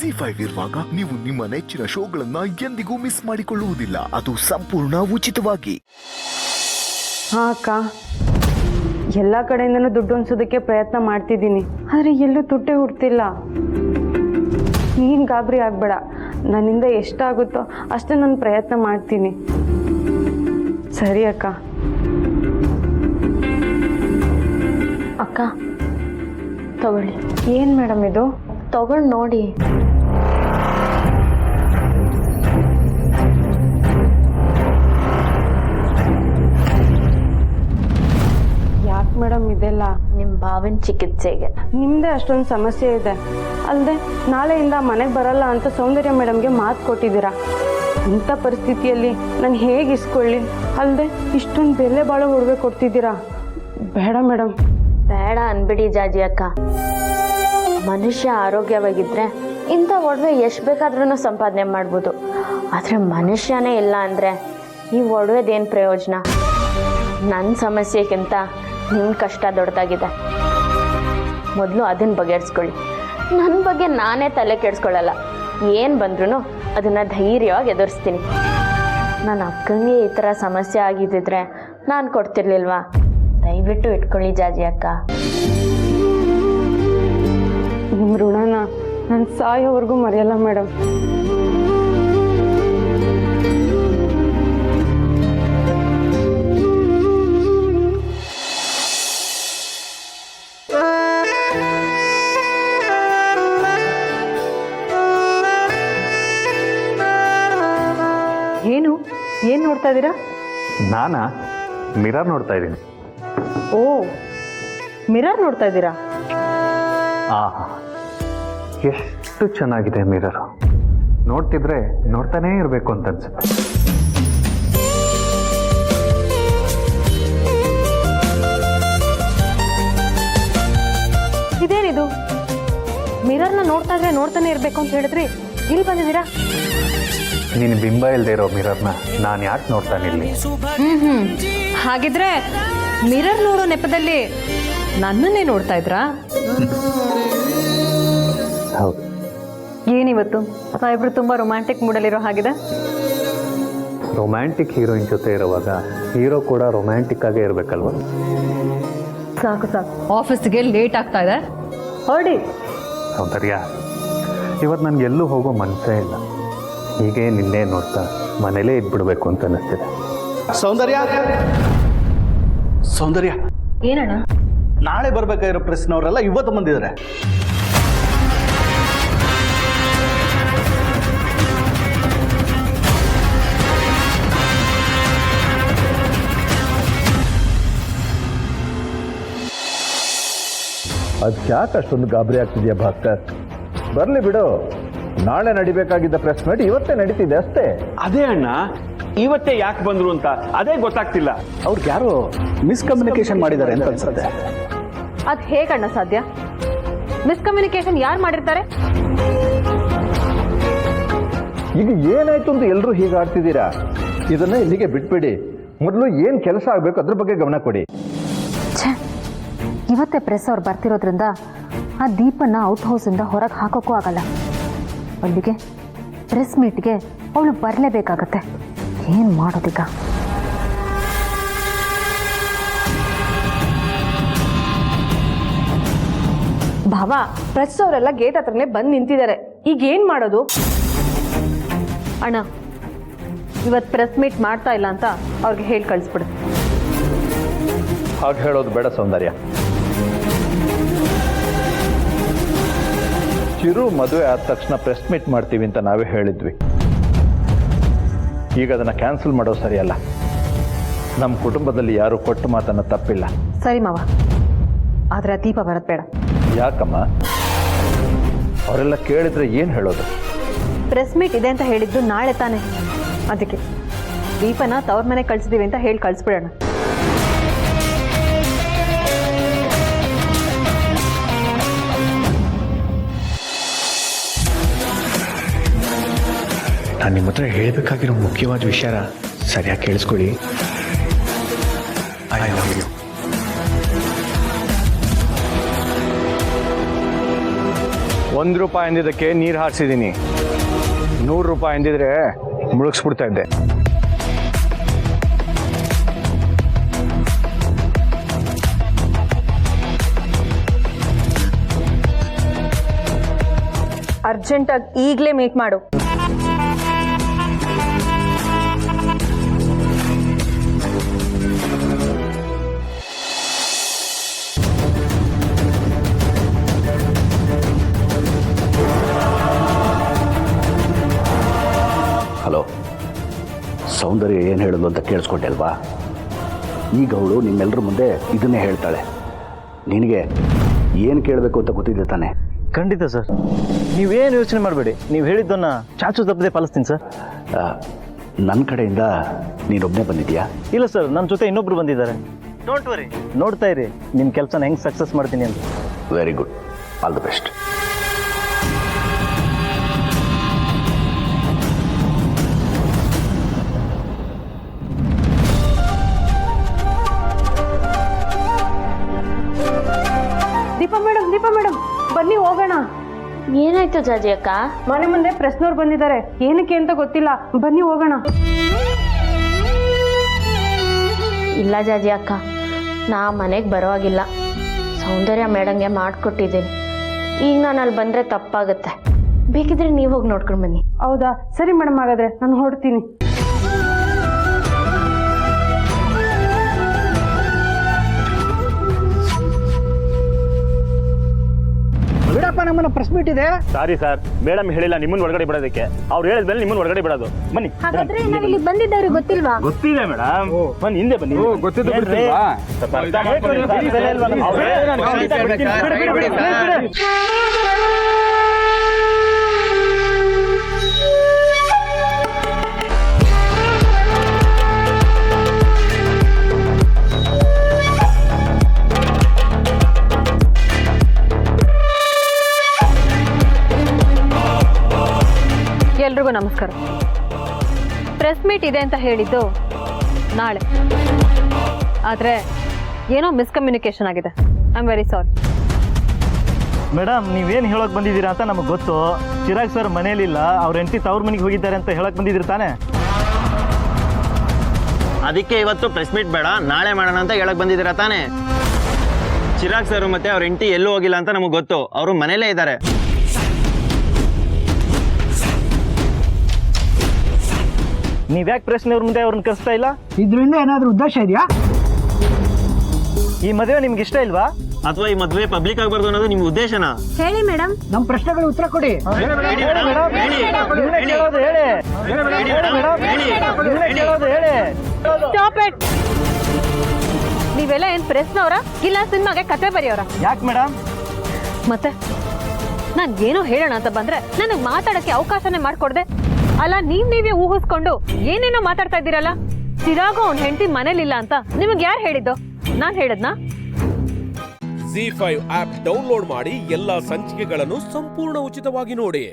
ZEE5 ಇರುವಾಗ ನೀವು ನಿಮ್ಮ ನೆಚ್ಚಿನ ಶೋಗಳನ್ನ ಎಂದಿಗೂ ಮಿಸ್ ಮಾಡಿಕೊಳ್ಳುವುದಿಲ್ಲ. ಅದು ಸಂಪೂರ್ಣ ಉಚಿತವಾಗಿ. ಹಾಂ ಅಕ್ಕ, ಎಲ್ಲ ಕಡೆಯಿಂದನೂ ದುಡ್ಡು ಹೊಂದಿಸೋದಕ್ಕೆ ಪ್ರಯತ್ನ ಮಾಡ್ತಿದ್ದೀನಿ, ಆದರೆ ಎಲ್ಲೂ ದುಡ್ಡೇ ಹುಡ್ತಿಲ್ಲ. ನೀನು ಗಾಬರಿ ಆಗಬೇಡ, ನನ್ನಿಂದ ಎಷ್ಟಾಗುತ್ತೋ ಅಷ್ಟೇ ನಾನು ಪ್ರಯತ್ನ ಮಾಡ್ತೀನಿ. ಸರಿ ಅಕ್ಕ. ಅಕ್ಕ ತಗೊಳ್ಳಿ. ಏನು ಮೇಡಮ್ ಇದು? ತಗೊಂಡು ನೋಡಿ. ಯಾಕೆ ಮೇಡಮ್ ಇದೆಲ್ಲ? ನಿಮ್ಮ ಭಾವನ ಚಿಕಿತ್ಸೆಗೆ. ನಿಮ್ಮದೇ ಅಷ್ಟೊಂದು ಸಮಸ್ಯೆ ಇದೆ ಅಲ್ಲದೆ, ನಾಳೆಯಿಂದ ಮನೆಗೆ ಬರಲ್ಲ ಅಂತ ಸೌಂದರ್ಯ ಮೇಡಮ್ಗೆ ಮಾತು ಕೊಟ್ಟಿದ್ದೀರಾ. ಇಂಥ ಪರಿಸ್ಥಿತಿಯಲ್ಲಿ ನಾನು ಹೇಗೆ ಇಸ್ಕೊಳ್ಳಿ? ಅಲ್ಲದೆ ಇಷ್ಟೊಂದು ಬೆಲೆ ಬಾಳೋ ಒಡವೆ ಕೊಡ್ತಿದ್ದೀರಾ. ಬೇಡ ಮೇಡಮ್. ಬೇಡ ಅನ್ಬಿಡಿ ಜಾಜಿ ಅಕ್ಕ. ಮನುಷ್ಯ ಆರೋಗ್ಯವಾಗಿದ್ದರೆ ಇಂಥ ಒಡವೆ ಎಷ್ಟು ಬೇಕಾದ್ರೂ ಸಂಪಾದನೆ ಮಾಡ್ಬೋದು. ಆದರೆ ಮನುಷ್ಯನೇ ಇಲ್ಲ ಅಂದರೆ ಈ ಒಡವೆದೇನು ಪ್ರಯೋಜನ? ನನ್ನ ಸಮಸ್ಯೆಗಿಂತ ನಿಮ್ಮ ಕಷ್ಟ ದೊಡ್ಡದಾಗಿದೆ. ಮೊದಲು ಅದನ್ನು ಬಗೆಹರಿಸ್ಕೊಳ್ಳಿ. ನನ್ನ ಬಗ್ಗೆ ನಾನೇ ತಲೆ ಕೆಡಿಸ್ಕೊಳ್ಳಲ್ಲ. ಏನು ಬಂದ್ರೂ ಅದನ್ನು ಧೈರ್ಯವಾಗಿ ಎದುರಿಸ್ತೀನಿ. ನನ್ನ ಅಕ್ಕನಿಗೆ ಈ ಥರ ಸಮಸ್ಯೆ ಆಗಿದ್ದಿದ್ರೆ ನಾನು ಕೊಡ್ತಿರ್ಲಿಲ್ವಾ? ದಯವಿಟ್ಟು ಇಟ್ಕೊಳ್ಳಿ ಜಾಜಿ ಅಕ್ಕ. ನಿಮ್ಮ ಋಣನ ನಾನು ಸಾಯೋವರೆಗೂ ಮರೆಯಲ್ಲ ಮೇಡಮ್. ಏನು ನೋಡ್ತಾ ಇದ್ದೀರಾ? ನಾನಾ ಮಿರರ್ ನೋಡ್ತಾ ಇದ್ದೀನಿ. ಓ, ಮಿರರ್ ನೋಡ್ತಾ ಇದ್ದೀರಾ? ಆಹಾ, ಎಷ್ಟು ಚೆನ್ನಾಗಿದೆ ಮಿರರ್. ನೋಡ್ತಿದ್ರೆ ನೋಡ್ತಾನೇ ಇರಬೇಕು ಅಂತ ಅನ್ಸುತ್ತೆ. ಇದೇನಿದು? ಮಿರರ್ನ ನೋಡ್ತಾ ಇದ್ರೆ ನೋಡ್ತಾನೆ ಇರಬೇಕು ಅಂತ ಹೇಳಿದ್ರಿ, ಇಲ್ಲಿ ಬಂದಿದ್ದೀರಾ? ನೀನು ಬಿಂಬ ಇಲ್ಲದೆ ಇರೋ ಮಿರರ್ನ ನಾನು ಯಾಕೆ ನೋಡ್ತಾನಿಲ್ಲಿ? ಹಾಗಿದ್ರೆ ಮಿರರ್ ನೋಡೋ ನೆಪದಲ್ಲಿ ನನ್ನನ್ನೇ ನೋಡ್ತಾ ಇದ್ರಾ? ಹೌದು. ಏನಿವತ್ತು ಸಾಹೇಬ್ರು ತುಂಬಾ ರೊಮ್ಯಾಂಟಿಕ್ ಮೂಡಲ್ಲಿರೋ ಹಾಗಿದೆ. ರೊಮ್ಯಾಂಟಿಕ್ ಹೀರೋಯಿನ್ ಜೊತೆ ಇರುವಾಗ ಹೀರೋ ಕೂಡ ರೊಮ್ಯಾಂಟಿಕ್ ಆಗೇ ಇರಬೇಕಲ್ವ? ಸಾಕು ಸಾಕು, ಆಫೀಸ್ಗೆ ಲೇಟ್ ಆಗ್ತಾ ಇದೆ, ಹೊರಡಿ. ಸೌಂದರ್ಯ, ಇವತ್ತು ನನಗೆ ಎಲ್ಲೂ ಹೋಗೋ ಮನಸ್ಸೇ ಇಲ್ಲ. ಹೀಗೆ ನಿನ್ನೆ ನೋಡ್ತಾ ಮನೇಲೇ ಇದ್ಬಿಡ್ಬೇಕು ಅಂತ ಅನ್ನಿಸ್ತಿದೆ. ಸೌಂದರ್ಯ, ಸೌಂದರ್ಯ, ಏನಣ್ಣ? ನಾಳೆ ಬರ್ಬೇಕಾಗಿರೋ ಪ್ರೆಸ್ನವರೆಲ್ಲ ಇವತ್ತು ಬಂದಿದ್ದಾರೆ. ಅದಕ್ಯಾಕೆ ಅಷ್ಟೊಂದು ಗಾಬರಿ ಆಗ್ತಿದ್ಯಾ ಭಾಸ್ಕರ್? ಬರ್ಲಿ ಬಿಡು, ನಾಳೆ ನಡಿಬೇಕಾಗಿದ್ದ ಪ್ರೆಸ್ ಮೀಟ್ ಇವತ್ತೇ ನಡೀತಿದೆ ಅಷ್ಟೇ. ಅದೇ ಅಣ್ಣ, ಇವತ್ತೇ ಯಾಕೆ ಬಂದ್ರು ಅಂತ ಅದೇ ಗೊತ್ತಾಗ್ತಿಲ್ಲ. ಅವ್ರಿಗೆ ಯಾರೋ ಮಿಸ್ಕಮ್ಯುನಿಕೇಶನ್ ಮಾಡಿದ್ದಾರೆ ಅಂತ ಅನ್ಸುತ್ತೆ. ಅದ್ ಹೇಗಣ್ಣ ಸಾಧ್ಯ? ಮಿಸ್ಕಮ್ಯುನಿಕೇಶನ್ ಯಾರು ಮಾಡಿರ್ತಾರೆ? ಈಗ ಏನಾಯ್ತು ಅಂತ ಎಲ್ಲರೂ ಹೀಗೆ ಆಡ್ತಿದ್ದೀರಾ? ಇದನ್ನ ಇಲ್ಲಿಗೆ ಬಿಟ್ಬಿಡಿ. ಮೊದಲು ಏನ್ ಕೆಲಸ ಆಗ್ಬೇಕು ಅದ್ರ ಬಗ್ಗೆ ಗಮನ ಕೊಡಿ. ಇವತ್ತೇ ಪ್ರೆಸ್ ಅವ್ರು ಬರ್ತಿರೋದ್ರಿಂದ ಆ ದೀಪನ್ನ ಔಟ್ ಹೌಸಿಂದ ಹೊರಗೆ ಹಾಕೋಕ್ಕೂ ಆಗಲ್ಲ. ಅಲ್ಲಿಗೆ ಪ್ರೆಸ್ ಮೀಟ್ಗೆ ಅವಳು ಬರಲೇಬೇಕಾಗತ್ತೆ. ಏನು ಮಾಡೋದೀಗ? ಭಾವ, ಪ್ರೆಸ್ ಅವರೆಲ್ಲ ಗೇಟ್ ಹತ್ರನೇ ಬಂದು ನಿಂತಿದ್ದಾರೆ. ಈಗ ಏನು ಮಾಡೋದು? ಅಣ್ಣ, ಇವತ್ತು ಪ್ರೆಸ್ ಮೀಟ್ ಮಾಡ್ತಾ ಇಲ್ಲ ಅಂತ ಅವ್ರಿಗೆ ಹೇಳಿ ಕಳಿಸ್ಬಿಡು. ಹಾಗೆ ಹೇಳೋದು ಬೇಡ ಸೌಂದರ್ಯ. ಚಿರು ಮದುವೆ ಆದ ತಕ್ಷಣ ಪ್ರೆಸ್ ಮೀಟ್ ಮಾಡ್ತೀವಿ ಅಂತ ನಾವೇ ಹೇಳಿದ್ವಿ. ಈಗ ಅದನ್ನು ಕ್ಯಾನ್ಸಲ್ ಮಾಡೋದು ಸರಿಯಲ್ಲ. ನಮ್ಮ ಕುಟುಂಬದಲ್ಲಿ ಯಾರು ಕೊಟ್ಟು ಮಾತನ್ನು ತಪ್ಪಿಲ್ಲ. ಸರಿ ಮಾವ, ಆದರೆ ದೀಪ ಬರೋದು ಬೇಡ. ಯಾಕಮ್ಮ? ಅವರೆಲ್ಲ ಕೇಳಿದ್ರೆ ಏನು ಹೇಳೋದು? ಪ್ರೆಸ್ ಮೀಟ್ ಇದೆ ಅಂತ ಹೇಳಿದ್ದು ನಾಳೆ ತಾನೆ. ಅದಕ್ಕೆ ದೀಪನ ತವ್ರ ಮನೆಗೆ ಕಳಿಸಿದೀವಿ ಅಂತ ಹೇಳಿ ಕಳಿಸ್ಬಿಡೋಣ. ನಾನು ನಿಮ್ಮ ಹತ್ರ ಹೇಳಬೇಕಾಗಿರೋ ಮುಖ್ಯವಾದ ವಿಷಯ ಸರಿಯಾಗಿ ಕೇಳಿಸ್ಕೊಳ್ಳಿ. I love you. ₹1 ಅಂದಿದ್ದಕ್ಕೆ ನೀರು ಹಾರಿಸಿದ್ದೀನಿ. ₹100 ಅಂದಿದ್ರೆ ಮುಳುಗಿಸ್ಬಿಡ್ತಾ ಇದ್ದೆ. ಅರ್ಜೆಂಟಾಗಿ ಈಗಲೇ ಮೀಟ್ ಮಾಡು. ಹಲೋ, ಸೌಂದರ್ಯ ಏನು ಹೇಳೋದು ಅಂತ ಕೇಳಿಸ್ಕೊಂಡೆ ಅಲ್ವಾ? ಈಗ ಅವಳು ನಿಮ್ಮೆಲ್ಲರ ಮುಂದೆ ಇದನ್ನೇ ಹೇಳ್ತಾಳೆ. ನಿನಗೆ ಏನು ಕೇಳಬೇಕು ಅಂತ ಗೊತ್ತಿದೆ ತಾನೆ? ಖಂಡಿತ ಸರ್, ನೀವೇನು ಯೋಚನೆ ಮಾಡಬೇಡಿ. ನೀವು ಹೇಳಿದ್ದನ್ನ ಚಾಚು ತಪ್ಪದೆ ಪಾಲಿಸ್ತೀನಿ ಸರ್. ನನ್ನ ಕಡೆಯಿಂದ ನೀನೊಬ್ಬನೇ ಬಂದಿದ್ಯಾ? ಇಲ್ಲ ಸರ್, ನನ್ನ ಜೊತೆ ಇನ್ನೊಬ್ರು ಬಂದಿದ್ದಾರೆ. ಡೋಂಟ್ ವರಿ, ನೋಡ್ತಾ ಇರಿ ನಿಮ್ಮ ಕೆಲಸನ ಹೆಂಗೆ ಸಕ್ಸಸ್ ಮಾಡ್ತೀನಿ ಅಂತ. Very good, all the best. Deepa madam ಬನ್ನಿ ಹೋಗೋಣ. ಏನಾಯ್ತು ಜಾಜಿ ಅಕ್ಕ? ಮನೆ ಮುಂದೆ ಪ್ರೆಸ್ನವ್ರು ಬಂದಿದ್ದಾರೆ, ಏನಕ್ಕೆ ಅಂತ ಗೊತ್ತಿಲ್ಲ, ಬನ್ನಿ ಹೋಗೋಣ. ಇಲ್ಲ ಜಾಜಿ ಅಕ್ಕ, ನಾ ಮನೆಗೆ ಬರೋವಾಗಿಲ್ಲ. ಸೌಂದರ್ಯ ಮೇಡಂಗೆ ಮಾಡಿಕೊಟ್ಟಿದ್ದೀನಿ. ಈಗ ನಾನು ಅಲ್ಲಿ ಬಂದರೆ ತಪ್ಪಾಗುತ್ತೆ. ಬೇಕಿದ್ರೆ ನೀವು ಹೋಗಿ ನೋಡ್ಕೊಂಡು ಬನ್ನಿ. ಹೌದಾ, ಸರಿ ಮೇಡಮ್, ಹಾಗಾದ್ರೆ ನಾನು ಹೊರಡ್ತೀನಿ. ಬಿಡಪ್ಪ, ನಮ್ಮನ್ನ ಪ್ರೆಸ್ ಮೀಟ್ ಇದೆ. ಸಾರಿ ಸರ್, ಮೇಡಮ್ ಹೇಳಿಲ್ಲ ನಿಮ್ಮನ್ನ ಒಳಗಡೆ ಬಿಡೋದಕ್ಕೆ. ಅವ್ರು ಹೇಳಿದ್ಮೇಲೆ ನಿಮ್ಮನ್ನ ಒಳಗಡೆ ಬಿಡೋದು. ಬನ್ನಿ. ಹಾಗಾದ್ರೆ ನಾವಿಲ್ಲಿ ಬಂದಿದ್ದವ್ರಿಗೆ ಗೊತ್ತಿಲ್ವಾ? ಗೊತ್ತಿದೆ ಮೇಡಮ್, ಬನ್ನಿ ಹಿಂದೆ ಬನ್ನಿ. ಗೊತ್ತಿದ್ದು ಎಲ್ರಿಗೂ ನಮಸ್ಕಾರ. ಪ್ರೆಸ್ ಮೀಟ್ ಇದೆ ಅಂತ ಹೇಳಿದ್ದು ನಾಳೆ, ಆದರೆ ಏನೋ ಮಿಸ್ಕಮ್ಯುನಿಕೇಶನ್ ಆಗಿದೆ. I am very sorry. Madam, ನೀವೇನು ಹೇಳೋಕೆ ಬಂದಿದ್ದೀರಾ ಅಂತ ನಮಗೆ ಗೊತ್ತು. ಚಿರಾಗ್ ಸರ್ ಮನೇಲಿಲ್ಲ, ಅವ್ರ ಹೆಂಡತಿ ತವ್ರ ಮನೆಗೆ ಹೋಗಿದ್ದಾರೆ ಅಂತ ಹೇಳಕ್ ಬಂದಿದ್ದೀರಿ ತಾನೆ? ಅದಕ್ಕೆ ಇವತ್ತು ಪ್ರೆಸ್ ಮೀಟ್ ಬೇಡ, ನಾಳೆ ಮಾಡೋಣ ಅಂತ ಹೇಳಕ್ ಬಂದಿದ್ದೀರಾ ತಾನೆ? ಚಿರಾಗ್ ಸರ್ ಮತ್ತೆ ಅವ್ರ ಹೆಂಡತಿ ಎಲ್ಲೂ ಹೋಗಿಲ್ಲ ಅಂತ ನಮಗೆ ಗೊತ್ತು, ಅವರು ಮನೇಲೇ ಇದ್ದಾರೆ. ನೀವ್ಯಾಕೆ ಪ್ರೆಸ್ನವ್ರ ಮುಂದೆ ಅವ್ರನ್ನ ಕರೆಸ್ತಾ ಇಲ್ಲ? ಇದರಿಂದ ಏನಾದರೂ ಉದ್ದೇಶ ಇದೆಯಾ? ಈ ಮದುವೆ ನಿಮ್ಗೆ ಇಷ್ಟ ಇಲ್ವಾ? ಅಥವಾ ಈ ಮದುವೆ ಪಬ್ಲಿಕ್ ಆಗಬಾರ್ದು ಅನ್ನೋದು ನಿಮ್ಮ ಉದ್ದೇಶನಾ? ಹೇಳಿ ಮೇಡಮ್. ನಮ್ಮ ಪ್ರಶ್ನೆಗಳು ಉತ್ತರ ಕೊಡಿ. ನೀವೆಲ್ಲ ಏನ್ ಪ್ರೆಸ್ನವರ ಇಲ್ಲ ಸಿನಿಮಾಗೆ ಕತೆ ಬರೆಯೋರ? ಯಾಕೆ ಮೇಡಮ್? ಮತ್ತೆ ನಾನು ಏನೋ ಹೇಳೋಣ ಅಂತ ಬಂದ್ರೆ ನನಗೆ ಮಾತಾಡಕ್ಕೆ ಅವಕಾಶನೇ ಮಾಡ್ಕೊಡ್ದೆ. ಅಲ್ಲ, ನೀವೇ ಊಹಿಸ್ಕೊಂಡು ಏನೇನೋ ಮಾತಾಡ್ತಾ ಇದ್ದೀರಲ್ಲ. ಚಿರಾಗು ಅವ್ನ ಹೆಂಡತಿ ಮನೇಲಿಲ್ಲ ಅಂತ ನಿಮಗೆ ಯಾರು ಹೇಳಿದ್ದು? ನಾನು ಹೇಳಿದ್ನಾ? ZEE5 ಆಪ್ ಡೌನ್ಲೋಡ್ ಮಾಡಿ ಎಲ್ಲಾ ಸಂಚಿಕೆಗಳನ್ನು ಸಂಪೂರ್ಣ ಉಚಿತವಾಗಿ ನೋಡಿ.